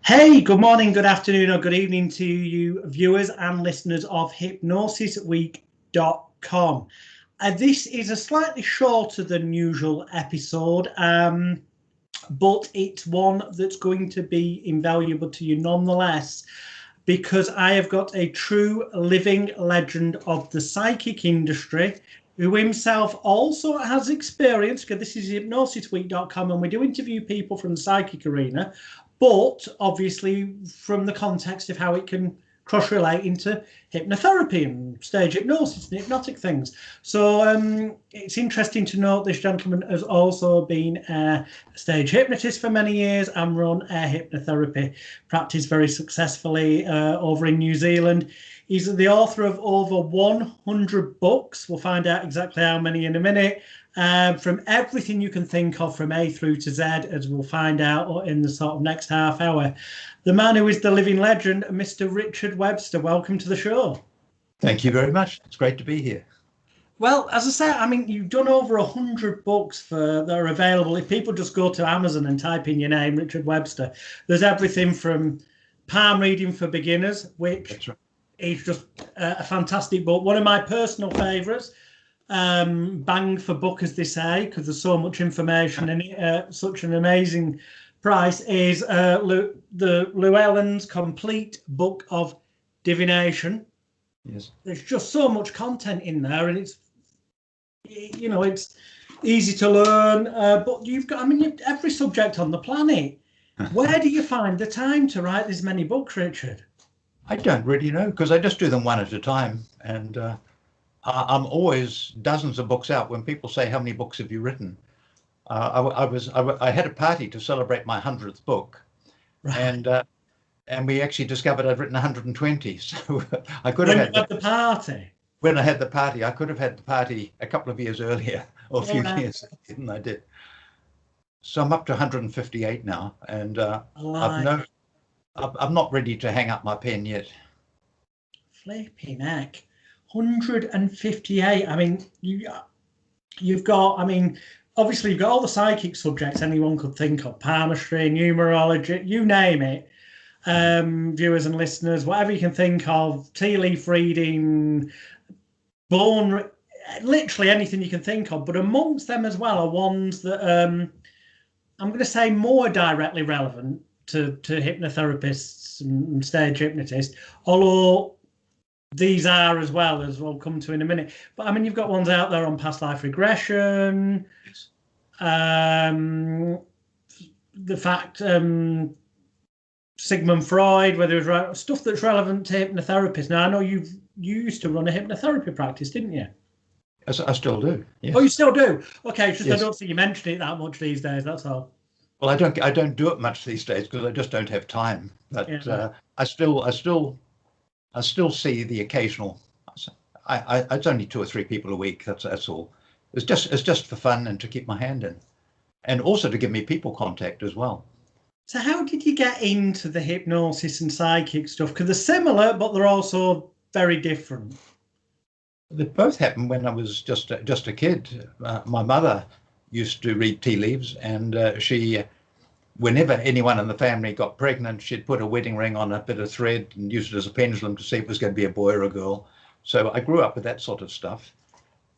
Hey, good morning, good afternoon, or good evening to you viewers and listeners of hypnosisweek.com. This is a slightly shorter than usual episode, but it's one that's going to be invaluable to you nonetheless, because I have got a true living legend of the psychic industry who himself also has experience, because this is hypnosisweek.com and we do interview people from the psychic arena, but obviously from the context of how it can cross-relate into hypnotherapy and stage hypnosis and hypnotic things. So it's interesting to note this gentleman has also been a stage hypnotist for many years and run a hypnotherapy practice very successfully over in New Zealand. He's the author of over 100 books. We'll find out exactly how many in a minute. From everything you can think of from A through to Z, as we'll find out in the sort of next half hour. The man who is the living legend, Mr. Richard Webster. Welcome to the show. Thank you very much. It's great to be here. Well, as I say, I mean, you've done over 100 books that are available. If people just go to Amazon and type in your name, Richard Webster, there's everything from palm reading for beginners, which is just a fantastic book. One of my personal favourites. Bang for buck, as they say, because there's so much information in it, such an amazing price, is Llewellyn's Complete Book of Divination. Yes. There's just so much content in there, and it's easy to learn, but you've got, every subject on the planet. Where do you find the time to write this many books, Richard? I don't really know, because I just do them one at a time, and I'm always dozens of books out. When people say, how many books have you written? I had a party to celebrate my 100th book, right. and we actually discovered I'd written 120. So I could have had the party. When I had the party, I could have had the party a couple of years earlier, or a few years, and I did. So I'm up to 158 now, and I'm not ready to hang up my pen yet. Flipping heck. 158. I mean, you've got, obviously you've got all the psychic subjects anyone could think of, palmistry, numerology, you name it, viewers and listeners, whatever you can think of, tea leaf reading, literally anything you can think of. But amongst them as well are ones that I'm going to say more directly relevant to hypnotherapists and stage hypnotists, although these are as well, as we'll come to in a minute. But you've got ones out there on past life regression, the fact Sigmund Freud, whether it's stuff that's relevant to hypnotherapists. Now, I know you used to run a hypnotherapy practice, didn't you? I still do. Yes. Oh, you still do? Okay, it's just yes. I don't think you mention it that much these days. That's all. Well, I don't do it much these days because I just don't have time. But yeah. I still see the occasional. It's only 2 or 3 people a week. That's all. It's just for fun and to keep my hand in, and also to give me people contact as well. So how did you get into the hypnosis and psychic stuff? Because they're similar, but they're also very different. They both happened when I was just a kid. My mother used to read tea leaves, and she. Whenever anyone in the family got pregnant, she'd put a wedding ring on a bit of thread and use it as a pendulum to see if it was going to be a boy or a girl. So I grew up with that sort of stuff.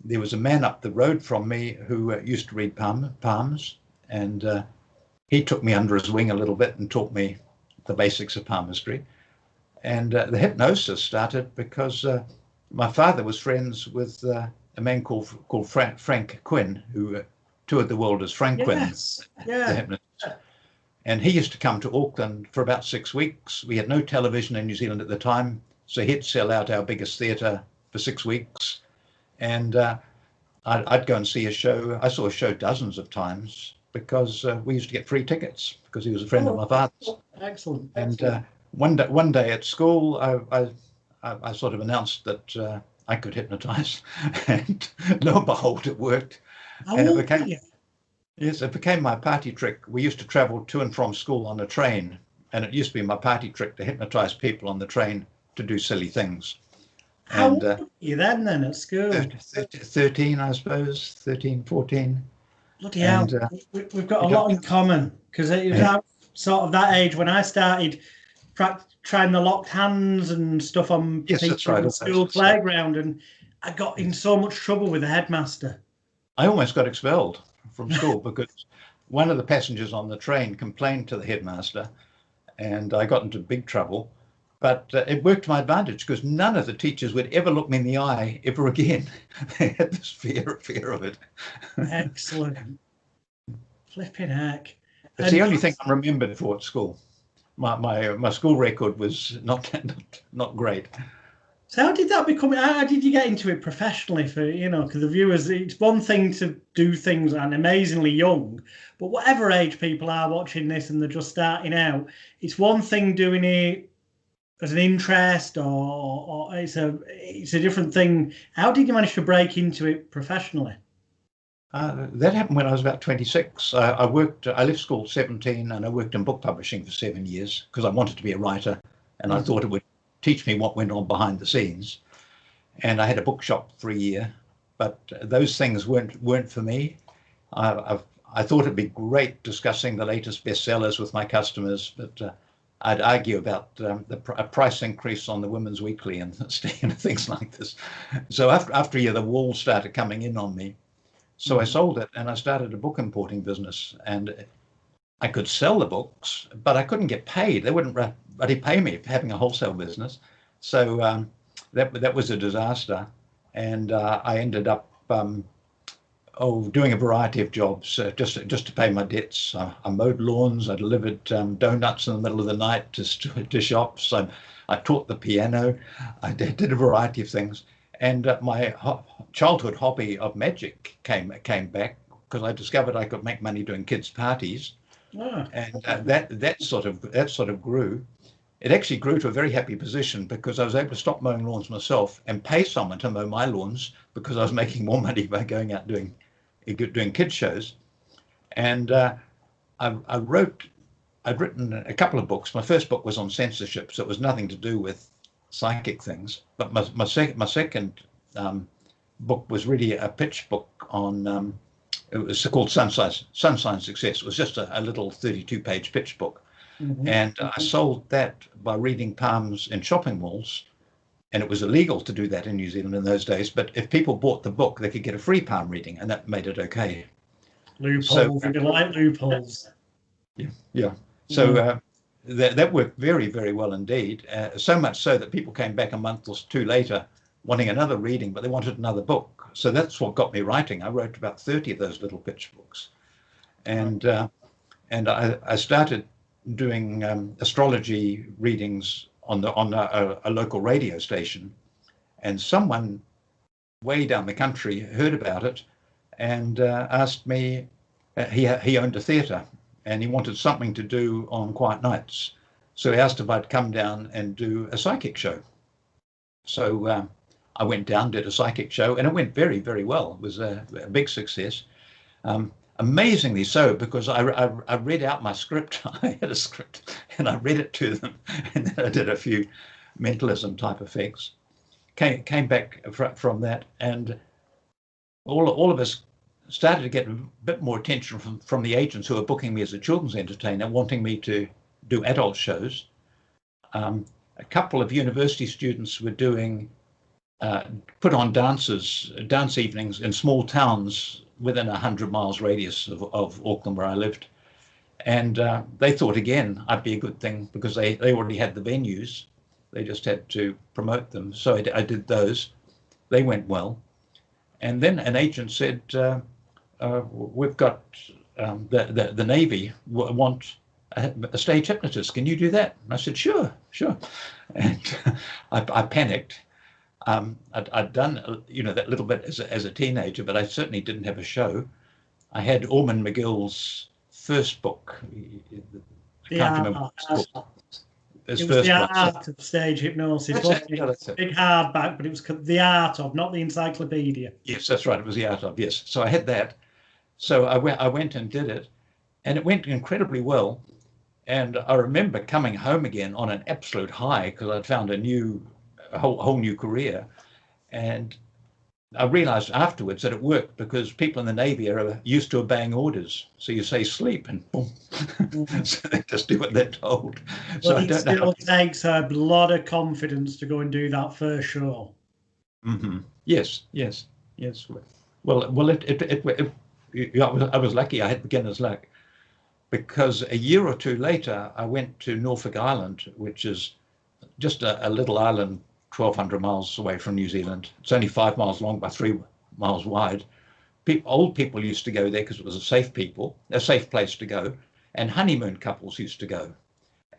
There was a man up the road from me who used to read palms, and he took me under his wing a little bit and taught me the basics of palmistry. And the hypnosis started because my father was friends with a man called Frank Quinn, who toured the world as Frank Quinn, the hypnotist. And he used to come to Auckland for about 6 weeks. We had no television in New Zealand at the time, so he'd sell out our biggest theatre for 6 weeks. And I'd go and see a show. I saw a show dozens of times because we used to get free tickets because he was a friend of my father's. Excellent. And one day at school, I sort of announced that I could hypnotise, and lo and behold, it worked. Yes, it became my party trick. We used to travel to and from school on a train, and it used to be my party trick to hypnotise people on the train to do silly things. How old were you then at school? 13, I suppose, 13, 14. Bloody hell. We've got a lot in common, because sort of that age when I started trying the locked hands and stuff on Yes, that's right. the school playground, and I got in so much trouble with the headmaster. I almost got expelled from school because one of the passengers on the train complained to the headmaster, and I got into big trouble. But it worked to my advantage because none of the teachers would ever look me in the eye ever again. They had this fear of it. Excellent. Flipping heck. It's the only thing I'm remembered for at school. My school record was not great. So how did that become? How did you get into it professionally? For because the viewers, it's one thing to do things and amazingly young, but whatever age people are watching this and they're just starting out, it's one thing doing it as an interest, or it's a different thing. How did you manage to break into it professionally? That happened when I was about 26. I left school at 17 and I worked in book publishing for 7 years because I wanted to be a writer and I thought it would teach me what went on behind the scenes. And I had a bookshop for a year, but those things weren't for me. I thought it'd be great discussing the latest bestsellers with my customers, but I'd argue about a price increase on the Women's Weekly and things like this. So after a year, the walls started coming in on me. So I sold it and I started a book importing business, and I could sell the books, but I couldn't get paid. They wouldn't really pay me for having a wholesale business. So that was a disaster. And I ended up doing a variety of jobs just to pay my debts. I mowed lawns. I delivered donuts in the middle of the night to shops. I taught the piano. I did a variety of things. And my childhood hobby of magic came back because I discovered I could make money doing kids' parties, and that sort of grew. It actually grew to a very happy position because I was able to stop mowing lawns myself and pay someone to mow my lawns because I was making more money by going out doing kids shows. And I'd written a couple of books. My first book was on censorship, so it was nothing to do with psychic things, but my second book was really a pitch book on it was called Sunshine Success. It was just a little 32-page pitch book, and I sold that by reading palms in shopping malls, and it was illegal to do that in New Zealand in those days, but if people bought the book they could get a free palm reading, and that made it okay. Loopholes. You like loopholes. Yeah. So that worked very, very well indeed. So much so that people came back a month or two later wanting another reading, but they wanted another book. So that's what got me writing. I wrote about 30 of those little pitch books, and I started doing astrology readings on a local radio station, and someone way down the country heard about it and asked me. He owned a theatre, and he wanted something to do on quiet nights. So he asked if I'd come down and do a psychic show. So I went down, did a psychic show, and it went very, very well. It was a big success. Amazingly so, because I read out my script. I had a script, and I read it to them, and then I did a few mentalism type effects. Came back from that, and all of us started to get a bit more attention from the agents who were booking me as a children's entertainer, wanting me to do adult shows. A couple of university students were doing put on dance evenings in small towns within 100 miles radius of Auckland, where I lived. And they thought, again, I'd be a good thing because they already had the venues. They just had to promote them. So I did those. They went well. And then an agent said, we've got the Navy want a stage hypnotist. Can you do that? And I said, sure. And I panicked. I'd done, that little bit as a teenager, but I certainly didn't have a show. I had Ormond McGill's first book. I can't remember what it's called. It was The Art of Stage Hypnosis. That's it. Big hardback, but it was The Art of, not the encyclopedia. Yes, that's right. It was The Art of, yes. So I had that. So I went and did it, and it went incredibly well. And I remember coming home again on an absolute high because I'd found a whole new career. And I realized afterwards that it worked because people in the Navy are used to obeying orders. So you say sleep and boom. So they just do what they're told. Well, So I it don't know. still takes a lot of confidence to go and do that first show. Yes. Well, I was lucky. I had beginner's luck because a year or two later, I went to Norfolk Island, which is just a little island 1,200 miles away from New Zealand. It's only 5 miles long by 3 miles wide. Old people used to go there because it was a safe place to go, and honeymoon couples used to go.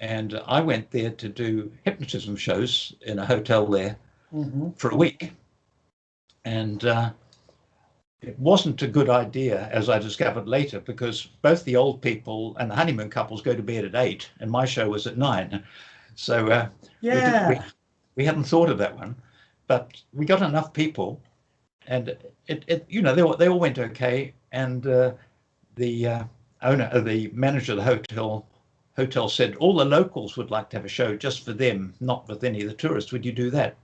And I went there to do hypnotism shows in a hotel there for a week. And it wasn't a good idea, as I discovered later, because both the old people and the honeymoon couples go to bed at 8, and my show was at 9. So we hadn't thought of that one, but we got enough people, and they all went okay. And the manager of the hotel said all the locals would like to have a show just for them, not with any of the tourists. Would you do that?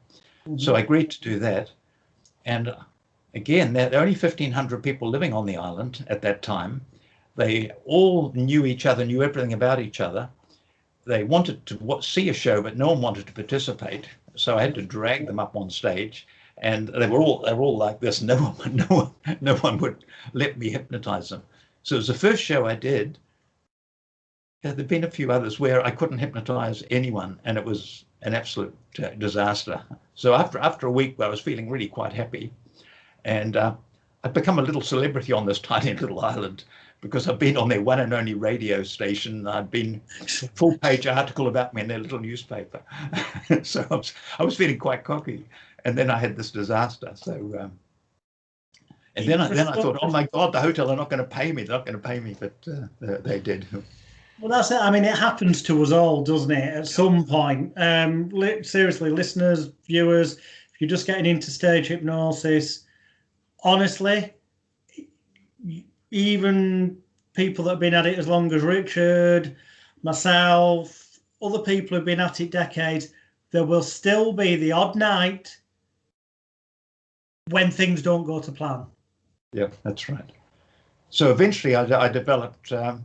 So I agreed to do that. And again, there are only 1,500 people living on the island at that time. They all knew each other, knew everything about each other. They wanted to see a show, but no one wanted to participate. So I had to drag them up on stage, and they were all like this. No one would let me hypnotize them. So it was the first show I did. There'd been a few others where I couldn't hypnotize anyone, and it was an absolute disaster. So after a week, I was feeling really quite happy, and I'd become a little celebrity on this tiny little island because I've been on their one and only radio station. I'd been full-page article about me in their little newspaper. So I was feeling quite cocky, and then I had this disaster. So and then I thought, oh my God, the hotel are not going to pay me. They're not going to pay me, but they did. Well, that's it. I mean, it happens to us all, doesn't it? At some point. Seriously, listeners, viewers, if you're just getting into stage hypnosis, honestly, even people that have been at it as long as Richard, myself, other people who've been at it decades, there will still be the odd night when things don't go to plan. Yeah, that's right. So eventually I developed a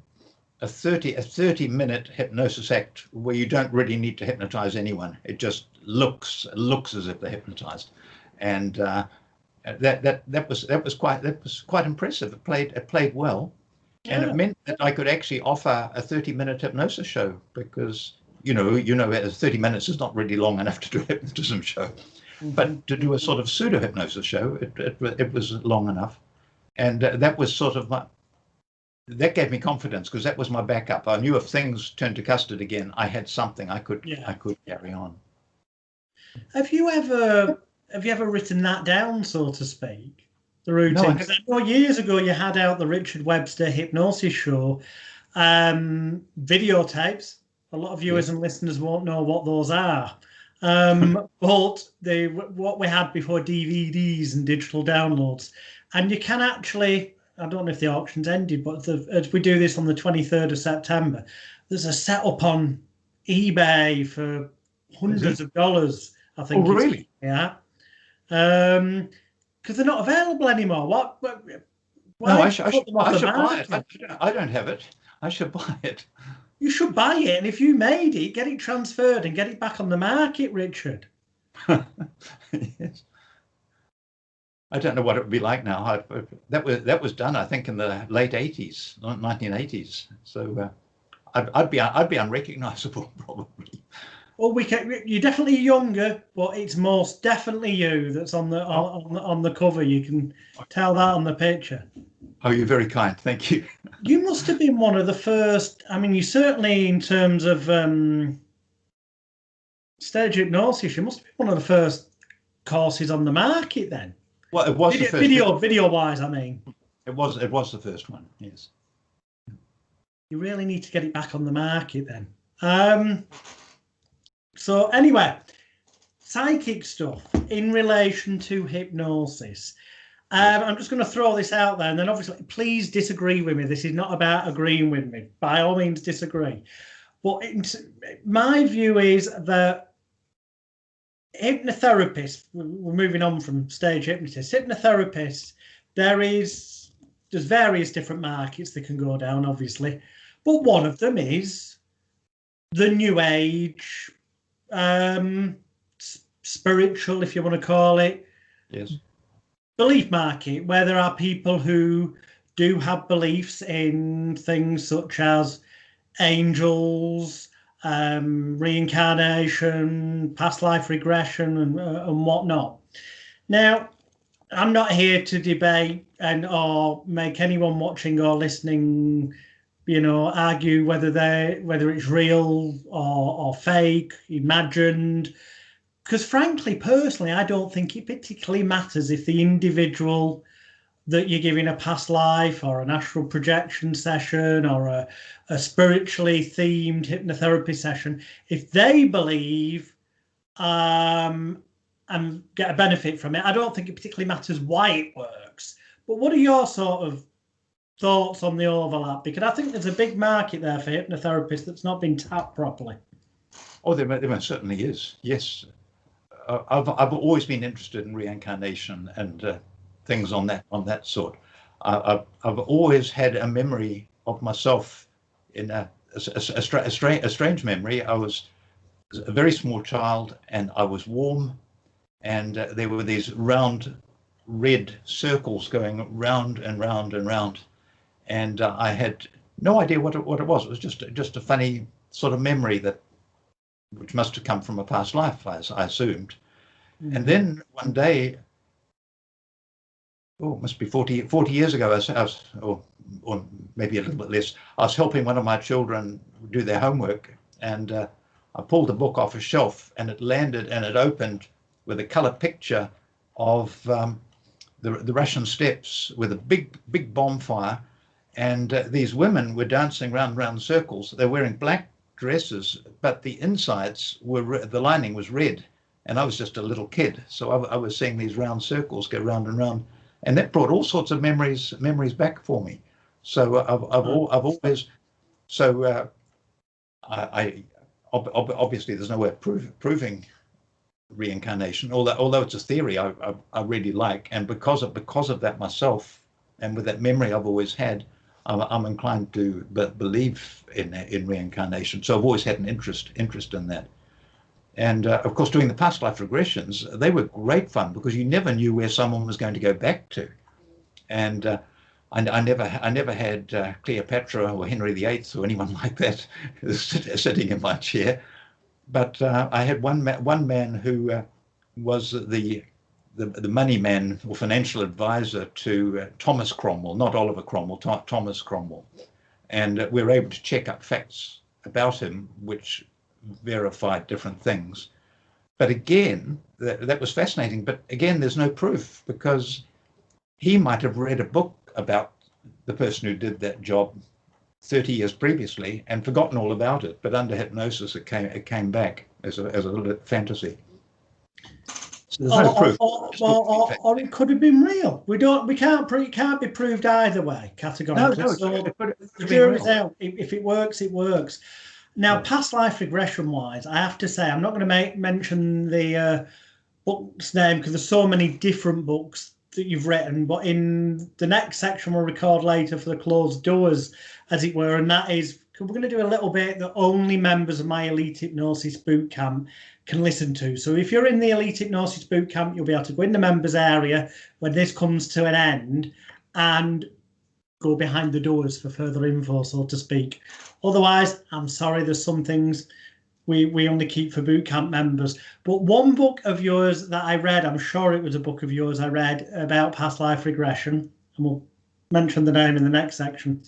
30-minute hypnosis act where you don't really need to hypnotize anyone. It just looks as if they're hypnotized, and that was quite impressive. It played well, and it meant that I could actually offer a 30-minute hypnosis show because 30 minutes is not really long enough to do a hypnotism show, but to do a sort of pseudo hypnosis show, it was long enough, and that was sort of that gave me confidence because that was my backup. I knew if things turned to custard again, I had something I could carry on. Have you ever written that down, so to speak, the routine? Because I know years ago you had out the Richard Webster hypnosis show videotapes. A lot of viewers and listeners won't know what those are. But what we had before DVDs and digital downloads, and you can actually, I don't know if the auction's ended, but as we do this on the 23rd of September, there's a setup on eBay for hundreds of dollars, I think. Oh, really? Yeah. Because they're not available anymore. Why I should buy it. I don't have it. I should buy it. You should buy it, and if you made it, get it transferred and get it back on the market, Richard. Yes. I don't know what it would be like now. That was done, I think, in the late 80s, 1980s. So I'd be unrecognizable probably. Well, you're definitely younger, but it's most definitely you that's on the cover. You can tell that on the picture. Oh, you're very kind. Thank you. You must have been one of the first. I mean, you certainly, in terms of stage hypnosis, you must have been one of the first courses on the market then. Well, it was the first video wise. I mean, it was the first one. Yes. You really need to get it back on the market then. So anyway, psychic stuff in relation to hypnosis. I'm just going to throw this out there, and then obviously, please disagree with me. This is not about agreeing with me. By all means, disagree. But my view is that hypnotherapists, we're moving on from stage hypnotists. Hypnotherapists, there's various different markets they can go down, obviously, but one of them is the new age, spiritual, if you want to call it, Yes, belief market, where there are people who do have beliefs in things such as angels, reincarnation, past life regression, and whatnot. Now, I'm not here to debate or make anyone watching or listening, argue whether it's real or fake, imagined. Because frankly, personally, I don't think it particularly matters if the individual that you're giving a past life or an astral projection session or a spiritually themed hypnotherapy session, if they believe and get a benefit from it, I don't think it particularly matters why it works. But what are your sort of thoughts on the overlap? Because I think there's a big market there for hypnotherapists that's not been tapped properly. oh, there certainly is. Yes, I've always been interested in reincarnation and things on that sort. I've always had a memory of myself in a strange memory. I was a very small child and I was warm, and there were these round red circles going round and round and round, and I had no idea what it was. It was just a funny sort of memory which must have come from a past life, I assumed. Mm-hmm. And then one day, it must be 40 years ago, I was, or maybe a little bit less, I was helping one of my children do their homework, and I pulled the book off a shelf, and it landed and it opened with a color picture of the Russian steppes with a big bonfire, and these women were dancing round circles. They're wearing black dresses, but the insides the lining was red, and I was just a little kid, so I was seeing these round circles go round and round. And that brought all sorts of memories back for me. So I've always, so I obviously there's no way of proving reincarnation, although it's a theory I really like, and because of that myself, and with that memory I've always had, I'm inclined to believe in reincarnation. So I've always had an interest in that. And of course, doing the past life regressions, they were great fun because you never knew where someone was going to go back to. And I never had Cleopatra or Henry VIII or anyone like that sitting in my chair. But I had one man who was the money man or financial advisor to Thomas Cromwell, not Oliver Cromwell, Thomas Cromwell. And we were able to check up facts about him, which verified different things. But again, that was fascinating. But again, there's no proof, because he might have read a book about the person who did that job 30 years previously and forgotten all about it. But under hypnosis, it came back as a little fantasy. So there's no proof. Or it could have been real. It can't be proved either way categorically. No, so the jury's out. If it works, it works. Now, past life regression wise, I have to say, I'm not going to mention the book's name because there's so many different books that you've written, but in the next section we'll record later for the closed doors, as it were, and that is, we're going to do a little bit that only members of my Elite Hypnosis Bootcamp can listen to. So if you're in the Elite Hypnosis Bootcamp, you'll be able to go in the members area when this comes to an end and go behind the doors for further info, so to speak. Otherwise, I'm sorry, there's some things we only keep for bootcamp members. But one book of yours that I read, I'm sure it was a book of yours I read about past life regression, and we'll mention the name in the next section.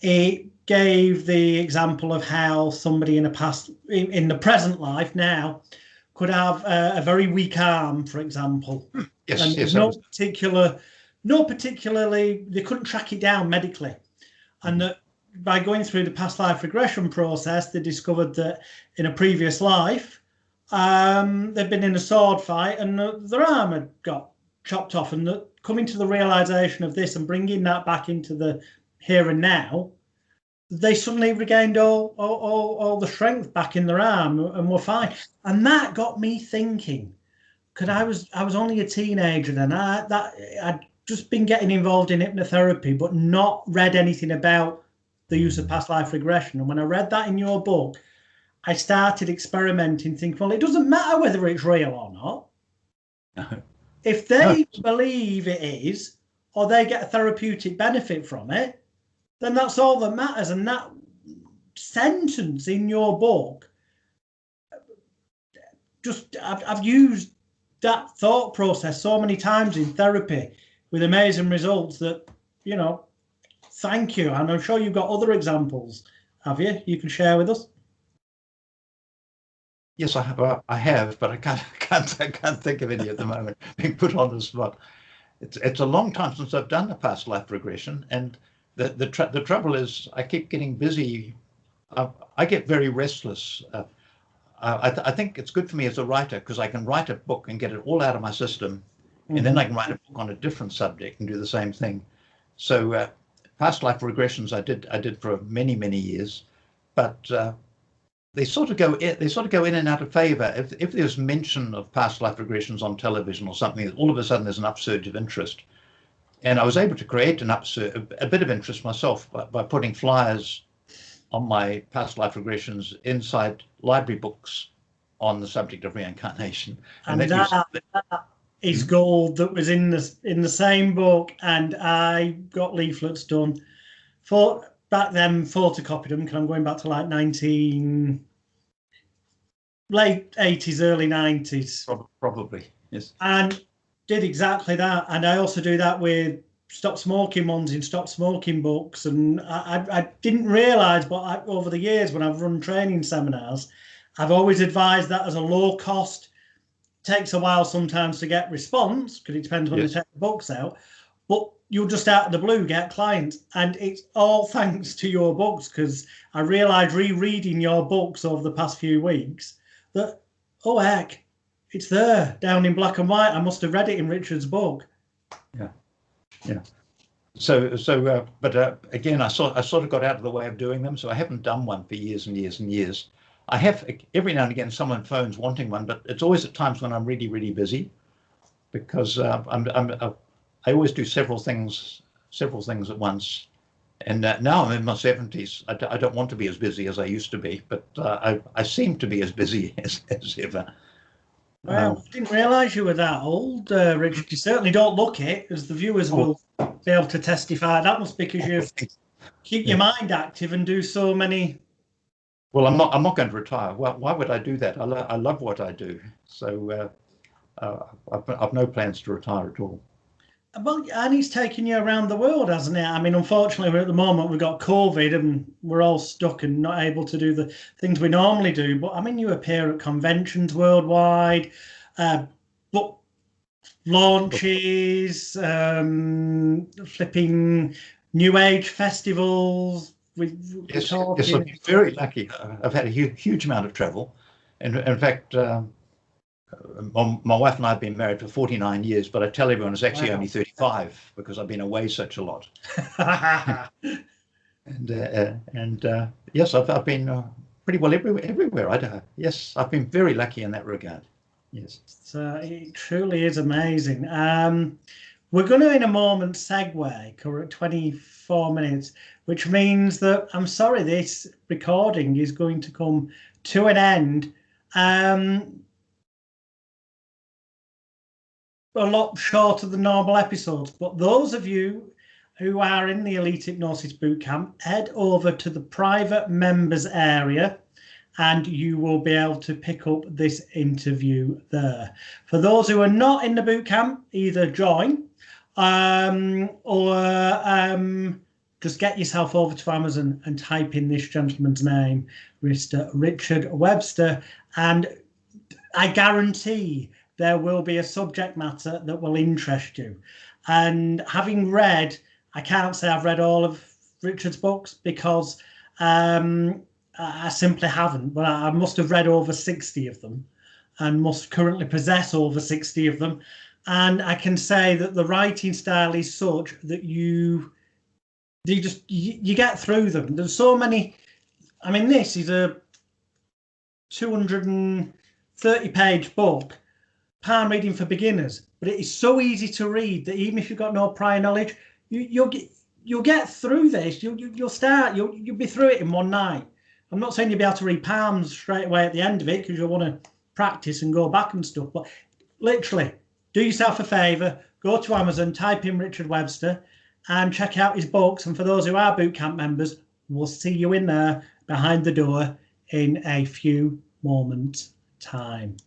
It gave the example of how somebody in the present life now could have a very weak arm, for example. Yes. No particularly, they couldn't track it down medically. And that by going through the past life regression process, they discovered that in a previous life, they'd been in a sword fight and their arm had got chopped off. And coming to the realization of this and bringing that back into the here and now, they suddenly regained all the strength back in their arm and were fine. And that got me thinking, because I was only a teenager then. I'd just been getting involved in hypnotherapy, but not read anything about the use of past life regression. And when I read that in your book, I started experimenting, thinking, well, it doesn't matter whether it's real or not. If they believe it is, or they get a therapeutic benefit from it, then that's all that matters. And that sentence in your book, just I've used that thought process so many times in therapy with amazing results that, you know, thank you. And I'm sure you've got other examples, have you? You can share with us. Yes, I have, but I can't think of any at the moment. Being put on the spot. It's a long time since I've done a past life regression, and the trouble is I keep getting busy. I get very restless. I think it's good for me as a writer because I can write a book and get it all out of my system, and then I can write a book on a different subject and do the same thing. So past life regressions I did for many years, but they sort of go in and out of favor. If there's mention of past life regressions on television or something, all of a sudden there's an upsurge of interest. And I was able to create a bit of interest myself by putting flyers on my past life regressions inside library books on the subject of reincarnation. And that is gold that was in the same book, and I got leaflets done for back then, photocopied them, because I'm going back to like late 80s, early 90s. Probably, yes. And did exactly that. And I also do that with stop smoking ones in stop smoking books. And I didn't realise, but over the years when I've run training seminars, I've always advised that as a low cost. Takes a while sometimes to get response, because it depends when they take the books out. But you'll just out of the blue get clients, and it's all thanks to your books, because I realised rereading your books over the past few weeks that, oh heck, it's there down in black and white. I must have read it in Richard's book. Yeah. So, but again, I sort of got out of the way of doing them, so I haven't done one for years and years and years. I have every now and again someone phones wanting one, but it's always at times when I'm really busy, because I always do several things at once. And now I'm in my 70s. I don't want to be as busy as I used to be, but I seem to be as busy as ever. Well, I didn't realise you were that old, Richard. You certainly don't look it, as the viewers will be able to testify. That must be because you keep your mind active and do so many. Well, I'm not going to retire. Well, why would I do that? I love what I do. So I've no plans to retire at all. Well, and he's taken you around the world, hasn't it? I mean, unfortunately, at the moment we've got COVID and we're all stuck and not able to do the things we normally do. But I mean, you appear at conventions worldwide, book launches, flipping New Age festivals. Yes, I've been very lucky. I've had a huge amount of travel. And in fact, my wife and I have been married for 49 years, but I tell everyone it's actually only 35 because I've been away such a lot. and yes, I've been pretty well everywhere. Yes, I've been very lucky in that regard. Yes. So it truly is amazing. We're going to, in a moment, segue. We're at 24 minutes, which means that, I'm sorry, this recording is going to come to an end. A lot shorter than normal episodes, but those of you who are in the Elite Hypnosis Bootcamp, head over to the private members area and you will be able to pick up this interview there. For those who are not in the bootcamp, either join or just get yourself over to Amazon and type in this gentleman's name, Mr. Richard Webster, and I guarantee there will be a subject matter that will interest you. And having read, I can't say I've read all of Richard's books because I simply haven't, but I must have read over 60 of them and must currently possess over 60 of them. And I can say that the writing style is such that you get through them. There's so many. I mean, this is a 230-page book palm reading for beginners, but it is so easy to read that even if you've got no prior knowledge, you'll get through this. You'll be through it in one night. I'm not saying you'll be able to read palms straight away at the end of it, because you'll want to practice and go back and stuff. But literally, do yourself a favour, go to Amazon, type in Richard Webster and check out his books. And for those who are bootcamp members, we'll see you in there behind the door in a few moments' time.